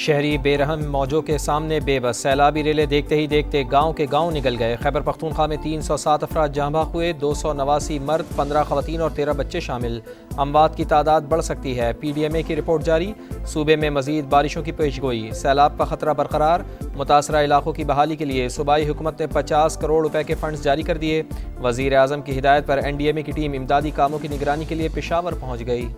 شہری بے رحم موجوں کے سامنے بے بس، سیلابی ریلے دیکھتے ہی دیکھتے گاؤں کے گاؤں نکل گئے۔ خیبر پختونخوا میں 307 افراد جاں بحق ہوئے، 289 مرد، 15 خواتین اور 13 بچے شامل۔ اموات کی تعداد بڑھ سکتی ہے، پی ڈی ایم اے کی رپورٹ جاری۔ صوبے میں مزید بارشوں کی پیشگوئی، سیلاب کا خطرہ برقرار۔ متاثرہ علاقوں کی بحالی کے لیے صوبائی حکومت نے 50 کروڑ روپے کے فنڈز جاری کر دیے۔ وزیر اعظم کی ہدایت پر این ڈی ایم اے کی ٹیم امدادی کاموں کی نگرانی کے لیے پشاور پہنچ گئی۔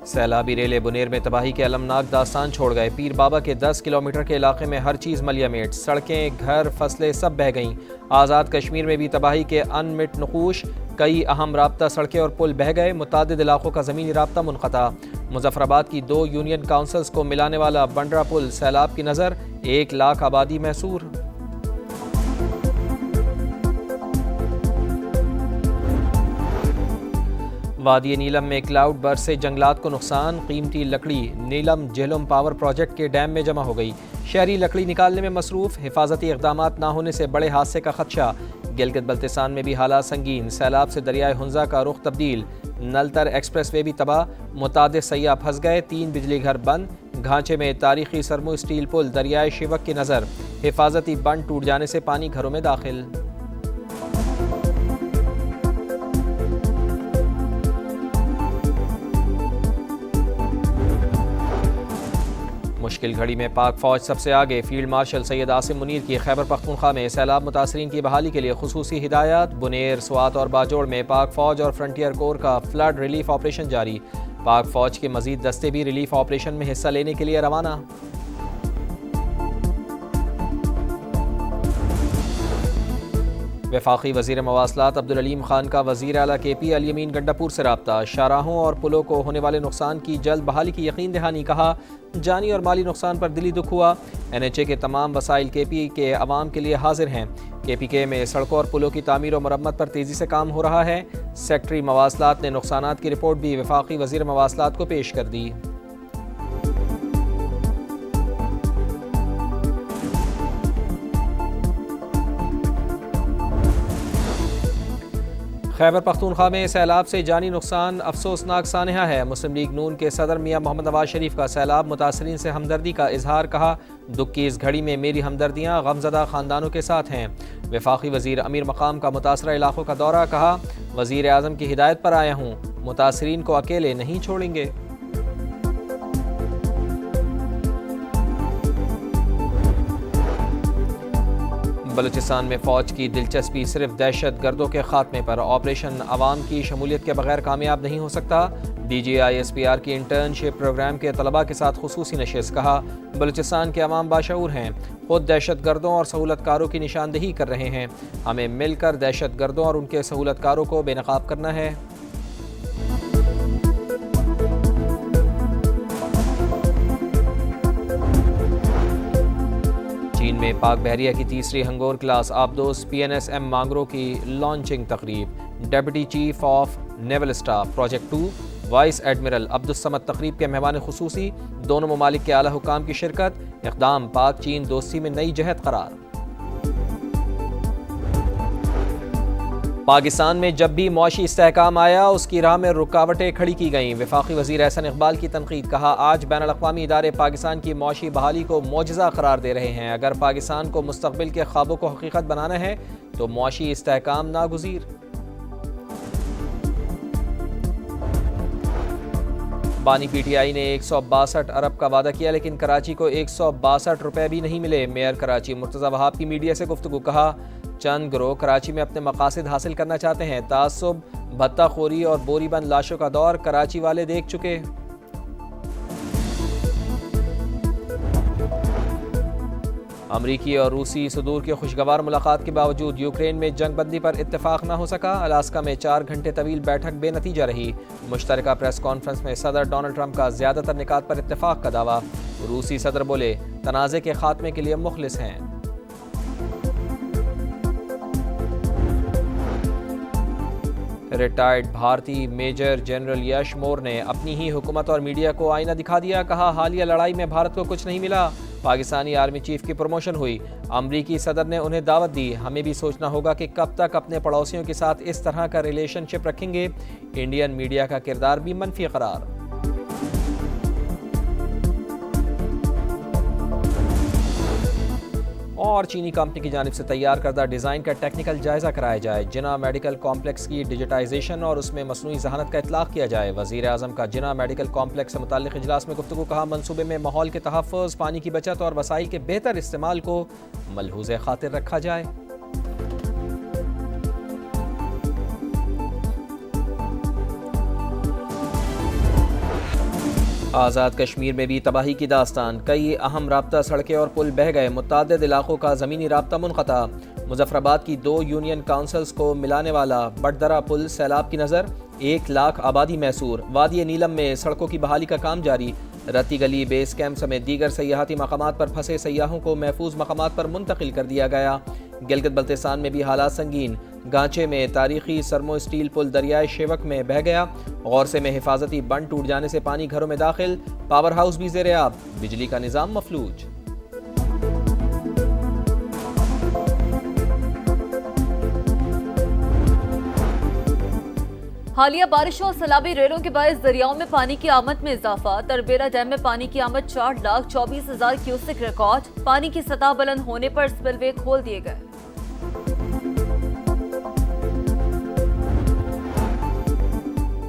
سیلابی ریلے بنیر میں تباہی کے المناک داستان چھوڑ گئے۔ پیر بابا کے 10 کلومیٹر کے علاقے میں ہر چیز ملیا میٹ، سڑکیں، گھر، فصلیں سب بہہ گئیں۔ آزاد کشمیر میں بھی تباہی کے ان مٹ نقوش، کئی اہم رابطہ سڑکیں اور پل بہہ گئے، متعدد علاقوں کا زمینی رابطہ منقطع۔ مظفر آباد کی 2 یونین کونسلز کو ملانے والا بنڈرا پل سیلاب کی نظر، 1 لاکھ آبادی محصور۔ وادی نیلم میں کلاؤڈ برس سے جنگلات کو نقصان، قیمتی لکڑی نیلم جہلم پاور پروجیکٹ کے ڈیم میں جمع ہو گئی۔ شہری لکڑی نکالنے میں مصروف، حفاظتی اقدامات نہ ہونے سے بڑے حادثے کا خدشہ۔ گلگت بلتستان میں بھی حالات سنگین، سیلاب سے دریائے ہنزا کا رخ تبدیل، نلتر ایکسپریس وے بھی تباہ، متعدد سیاح پھنس گئے، 3 بجلی گھر بند۔ گھانچے میں تاریخی سرمو اسٹیل پل دریائے شیوک کی نظر، حفاظتی بند ٹوٹ جانے سے پانی گھروں میں داخل۔ مشکل گھڑی میں پاک فوج سب سے آگے، فیلڈ مارشل سید عاصم منیر کی خیبر پختونخوا میں سیلاب متاثرین کی بحالی کے لیے خصوصی ہدایات۔ بنیر، سوات اور باجوڑ میں پاک فوج اور فرنٹیئر کور کا فلڈ ریلیف آپریشن جاری۔ پاک فوج کے مزید دستے بھی ریلیف آپریشن میں حصہ لینے کے لیے روانہ۔ وفاقی وزیر مواصلات عبدالعلیم خان کا وزیر اعلیٰ کے پی الیمین گنڈاپور سے رابطہ، شاہراہوں اور پلوں کو ہونے والے نقصان کی جلد بحالی کی یقین دہانی، کہا جانی اور مالی نقصان پر دلی دکھ ہوا، این ایچ اے کے تمام وسائل کے پی کے عوام کے لیے حاضر ہیں۔ کے پی کے میں سڑکوں اور پلوں کی تعمیر و مرمت پر تیزی سے کام ہو رہا ہے۔ سیکٹری مواصلات نے نقصانات کی رپورٹ بھی وفاقی وزیر مواصلات کو پیش کر دی۔ خیبر پختونخوا میں سیلاب سے جانی نقصان افسوسناک سانحہ ہے۔ مسلم لیگ نون کے صدر میاں محمد نواز شریف کا سیلاب متاثرین سے ہمدردی کا اظہار، کہا دکھ کی اس گھڑی میں میری ہمدردیاں غمزدہ خاندانوں کے ساتھ ہیں۔ وفاقی وزیر امیر مقام کا متاثرہ علاقوں کا دورہ، کہا وزیر اعظم کی ہدایت پر آیا ہوں، متاثرین کو اکیلے نہیں چھوڑیں گے۔ بلوچستان میں فوج کی دلچسپی صرف دہشت گردوں کے خاتمے پر، آپریشن عوام کی شمولیت کے بغیر کامیاب نہیں ہو سکتا۔ D G I S P R کی انٹرنشپ پروگرام کے طلباء کے ساتھ خصوصی نشست، کہا بلوچستان کے عوام باشعور ہیں، خود دہشت گردوں اور سہولت کاروں کی نشاندہی کر رہے ہیں، ہمیں مل کر دہشت گردوں اور ان کے سہولت کاروں کو بے نقاب کرنا ہے۔ چین میں پاک بحریہ کی تیسری ہنگور کلاس آبدوز P N S M Mangro کی لانچنگ تقریب، deputy chief of naval staff project 2 vice admiral Abdul Samad تقریب کے مہمان خصوصی، دونوں ممالک کے اعلیٰ حکام کی شرکت، اقدام پاک چین دوستی میں نئی جہت قرار۔ پاکستان میں جب بھی معاشی استحکام آیا، اس کی راہ میں رکاوٹیں کھڑی کی گئیں، وفاقی وزیر احسن اقبال کی تنقید، کہا آج بین الاقوامی ادارے پاکستان کی معاشی بحالی کو معجزہ قرار دے رہے ہیں، اگر پاکستان کو مستقبل کے خوابوں کو حقیقت بنانا ہے تو معاشی استحکام ناگزیر۔ بانی پی ٹی آئی نے 162 ارب کا وعدہ کیا، لیکن کراچی کو 162 روپے بھی نہیں ملے۔ میئر کراچی مرتضی وہاب کی میڈیا سے گفتگو، کہا چند گروہ کراچی میں اپنے مقاصد حاصل کرنا چاہتے ہیں، تعصب، بھتہ خوری اور بوری بند لاشوں کا دور کراچی والے دیکھ چکے۔ امریکی اور روسی صدور کی خوشگوار ملاقات کے باوجود یوکرین میں جنگ بندی پر اتفاق نہ ہو سکا، الاسکا میں 4 گھنٹے طویل بیٹھک بے نتیجہ رہی۔ مشترکہ پریس کانفرنس میں صدر ڈونلڈ ٹرمپ کا زیادہ تر نکات پر اتفاق کا دعویٰ، روسی صدر بولے تنازع کے خاتمے کے لیے مخلص ہیں۔ ریٹائرڈ بھارتی میجر جنرل یش مور نے اپنی ہی حکومت اور میڈیا کو آئینہ دکھا دیا، کہا حالیہ لڑائی میں بھارت کو کچھ نہیں ملا پاکستانی آرمی چیف کی پروموشن ہوئی، امریکی صدر نے انہیں دعوت دی، ہمیں بھی سوچنا ہوگا کہ کب تک اپنے پڑوسیوں کے ساتھ اس طرح کا ریلیشن شپ رکھیں گے۔ انڈین میڈیا کا کردار بھی منفی قرار۔ اور چینی کمپنی کی جانب سے تیار کردہ ڈیزائن کا ٹیکنیکل جائزہ کرایا جائے، جناح میڈیکل کمپلیکس کی ڈیجیٹائزیشن اور اس میں مصنوعی ذہانت کا اطلاق کیا جائے۔ وزیر اعظم کا جناح میڈیکل کمپلیکس سے متعلق اجلاس میں گفتگو، کہا منصوبے میں ماحول کے تحفظ، پانی کی بچت اور وسائل کے بہتر استعمال کو ملحوظ خاطر رکھا جائے۔ آزاد کشمیر میں بھی تباہی کی داستان، کئی اہم رابطہ سڑکیں اور پل بہہ گئے، متعدد علاقوں کا زمینی رابطہ منقطع۔ مظفر آباد کی 2 یونین کونسلز کو ملانے والا بٹدرہ پل سیلاب کی نظر، 1 لاکھ آبادی محصور۔ وادی نیلم میں سڑکوں کی بحالی کا کام جاری، رتی گلی، بیس کیمپ سمیت دیگر سیاحتی مقامات پر پھنسے سیاحوں کو محفوظ مقامات پر منتقل کر دیا گیا۔ گلگت بلتستان میں بھی حالات سنگین، گانچے میں تاریخی سرمو اسٹیل پل دریائے شیوک میں بہہ گیا، غورسے میں حفاظتی بند ٹوٹ جانے سے پانی گھروں میں داخل، پاور ہاؤس بھی زیر آب، بجلی کا نظام مفلوج۔ حالیہ بارشوں اور سیلابی ریلوں کے باعث دریاؤں میں پانی کی آمد میں اضافہ، تربیرا ڈیم میں پانی کی آمد 4,24,000 کیوسک ریکارڈ، پانی کی سطح بلند ہونے پر سپل وے کھول دیے گئے۔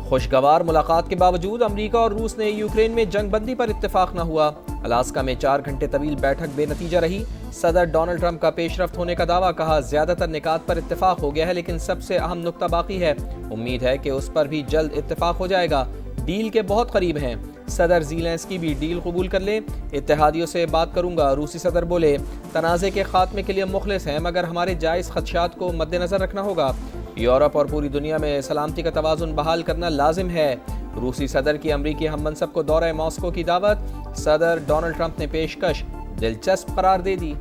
خوشگوار ملاقات کے باوجود امریکہ اور روس نے یوکرین میں جنگ بندی پر اتفاق نہ ہوا، الاسکا میں 4 گھنٹے طویل بیٹھک بے نتیجہ رہی۔ صدر ڈونلڈ ٹرمپ کا پیش رفت ہونے کا دعویٰ، کہا زیادہ تر نکات پر اتفاق ہو گیا ہے لیکن سب سے اہم نکتہ باقی ہے، امید ہے کہ اس پر بھی جلد اتفاق ہو جائے گا، ڈیل کے بہت قریب ہیں، صدر زیلنسکی بھی ڈیل قبول کر لیں، اتحادیوں سے بات کروں گا، روسی صدر بولے تنازع کے خاتمے کے لیے مخلص ہیں مگر ہمارے جائز خدشات کو مد نظر رکھنا ہوگا، یورپ اور پوری دنیا میں سلامتی کا توازن بحال کرنا لازم ہے، روسی صدر کی امریکی ہم منصب کو دورہ ماسکو کی دعوت، صدر ڈونلڈ ٹرمپ نے پیشکش دلچسپ قرار دے دی۔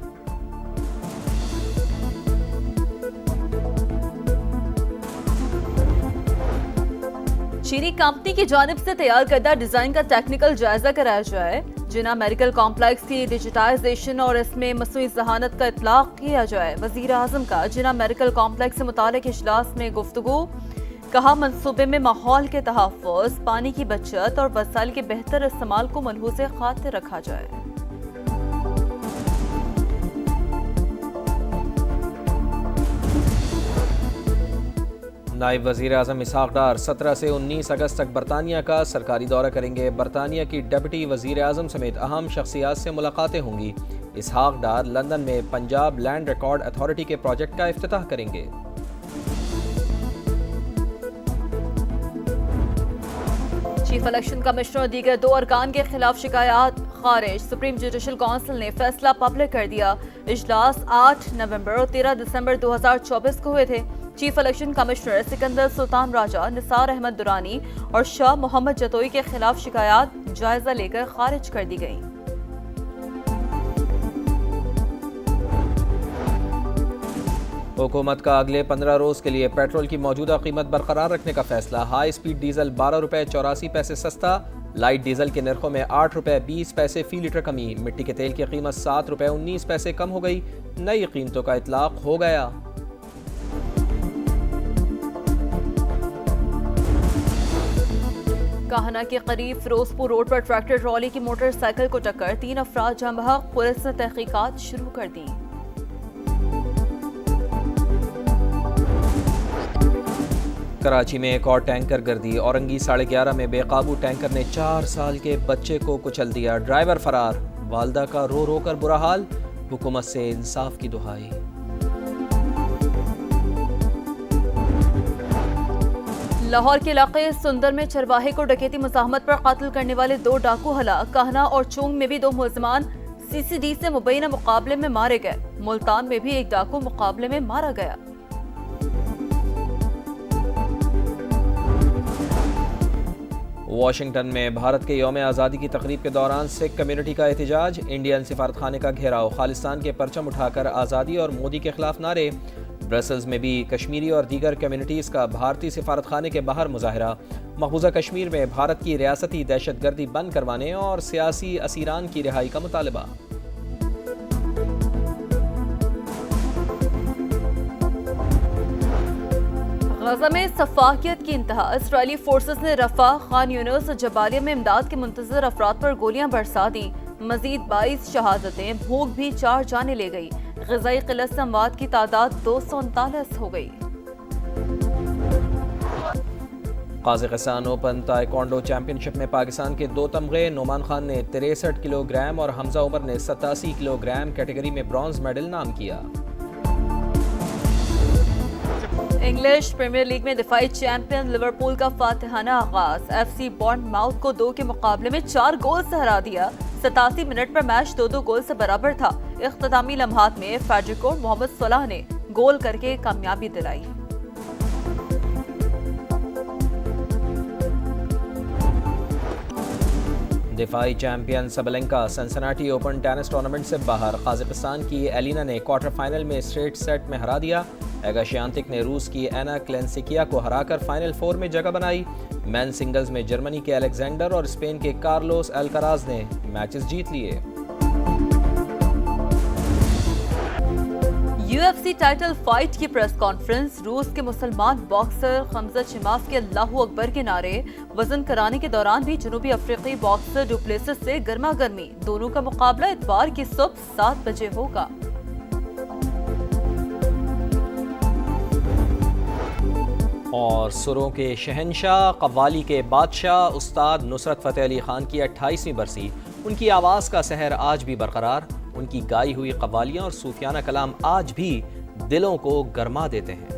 چینی کمپنی کی جانب سے تیار کردہ ڈیزائن کا ٹیکنیکل جائزہ کرایا جائے، جناح میڈیکل کمپلیکس کی ڈیجیٹائزیشن اور اس میں مصنوعی ذہانت کا اطلاق کیا جائے۔ وزیر اعظم کا جناح میڈیکل کمپلیکس سے متعلق اجلاس میں گفتگو، کہا منصوبے میں ماحول کے تحفظ، پانی کی بچت اور وسائل کے بہتر استعمال کو ملحوظ خاطر رکھا جائے۔ نائب وزیر اعظم اسحاق ڈار 17 سے 19 اگست تک برطانیہ کا سرکاری دورہ کریں گے، برطانیہ کی ڈپٹی وزیر اعظم سمیت اہم شخصیات سے ملاقاتیں ہوں گی۔ اسحاق ڈار لندن میں پنجاب لینڈ ریکارڈ اتھارٹی کے پروجیکٹ کا افتتاح کریں گے۔ چیف الیکشن کمشنر اور دیگر 2 ارکان کے خلاف شکایات خارج، سپریم جوڈیشل کونسل نے فیصلہ پبلک کر دیا۔ اجلاس 8 نومبر اور 13 دسمبر 2024 کو ہوئے تھے۔ چیف الیکشن کمشنر سکندر سلطان راجہ، نثار احمد درانی اور شاہ محمد جتوئی کے خلاف شکایات جائزہ لے کر خارج کر دی گئیں۔ حکومت کا اگلے 15 روز کے لیے پیٹرول کی موجودہ قیمت برقرار رکھنے کا فیصلہ، ہائی سپیڈ ڈیزل 12 روپے 84 پیسے سستا، لائٹ ڈیزل کے نرخوں میں 8 روپے 20 پیسے فی لیٹر کمی، مٹی کے تیل کی قیمت 7 روپے 19 پیسے کم ہو گئی، نئی قیمتوں کا اطلاق ہو گیا۔ کاہنہ کے قریب فیروزپور روڈ پر ٹریکٹر ٹرالی کی موٹر سائیکل کو ٹکر، 3 افراد جاں بحق، پولیس نے تحقیقات شروع کر دیں۔ کراچی میں ایک اور ٹینکر گردی، اورنگی 11:30 میں بے قابو ٹینکر نے 4 سال کے بچے کو کچل دیا، ڈرائیور فرار، والدہ کا رو رو کر برا حال، حکومت سے انصاف کی دہائی۔ لاہور کے علاقے سندر میں چرواہے کو ڈکیتی مزاحمت پر قتل کرنے والے 2 ڈاکو ہلاک، کاہنہ اور چونگ میں بھی 2 ملزمان سی سی ڈی سے مبینہ مقابلے میں مارے گئے، ملتان میں بھی ایک ڈاکو مقابلے میں مارا گیا۔ واشنگٹن میں بھارت کے یوم آزادی کی تقریب کے دوران سکھ کمیونٹی کا احتجاج، انڈین سفارت خانے کا گھیراؤ، خالصتان کے پرچم اٹھا کر آزادی اور مودی کے خلاف نعرے، برسلز میں بھی کشمیری اور دیگر کمیونٹیز کا بھارتی سفارت خانے کے باہر مظاہرہ، مقبوضہ کشمیر میں بھارت کی ریاستی دہشت گردی بند کروانے اور سیاسی اسیران کی رہائی کا مطالبہ۔ غزہ میں سفاکیت کی انتہا، اسرائیلی فورسز نے رفح، خان یونس اور جبالیہ میں امداد کے منتظر افراد پر گولیاں برسا دیں، مزید 22 شہادتیں، بھوک بھی 4 جانیں لے گئی، غذائی قلت سے اموات کی تعداد 239 ہو گئی۔ قازقستان اوپن تائیکوانڈو چیمپئن شپ میں پاکستان کے 2 تمغے، نعمان خان نے 63 کلو گرام اور حمزہ عمر نے 87 کلو گرام کیٹیگری میں برونز میڈل نام کیا۔ انگلش پریمیئر لیگ میں دفاعی چیمپئن لیورپول کا فاتحانہ آغاز، ایف سی بورن ماؤتھ کو 2 کے مقابلے میں 4 گول سے ہرا دیا، 87 منٹ پر میچ 2-2 گول سے برابر تھا۔ اختتامی لمحات میں فیڈرک اور محمد صلاح نے گول کر کے کامیابی دلائی۔ دفاعی champion Sabalenka Cincinnati open tennis tournament سے باہر، قازقستان کی ایلینا نے کوارٹر فائنل میں اسٹریٹ سیٹ میں ہرا دیا، ایگا شیانتک نے روس کی اینا کلینسکیا کو ہرا کر فائنل 4 میں جگہ بنائی۔ مین سنگلز میں جرمنی کے الیگزینڈر اور اسپین کے کارلوس الکراز نے میچز جیت لیے۔ U F C title fight کی پریس کانفرنس، روس کے مسلمان باکسر خمزہ چماف کے اللہ اکبر کے نعرے، وزن کرانے کے دوران بھی جنوبی افریقی باکسر ڈوپلیسس سے گرما گرمی، دونوں کا مقابلہ اتوار کی صبح 7 بجے ہوگا۔ اور سروں کے شہنشاہ، قوالی کے بادشاہ استاد نصرت فتح علی خان کی 28ویں برسی، ان کی آواز کا سحر آج بھی برقرار، ان کی گائی ہوئی قوالیاں اور صوفیانہ کلام آج بھی دلوں کو گرما دیتے ہیں۔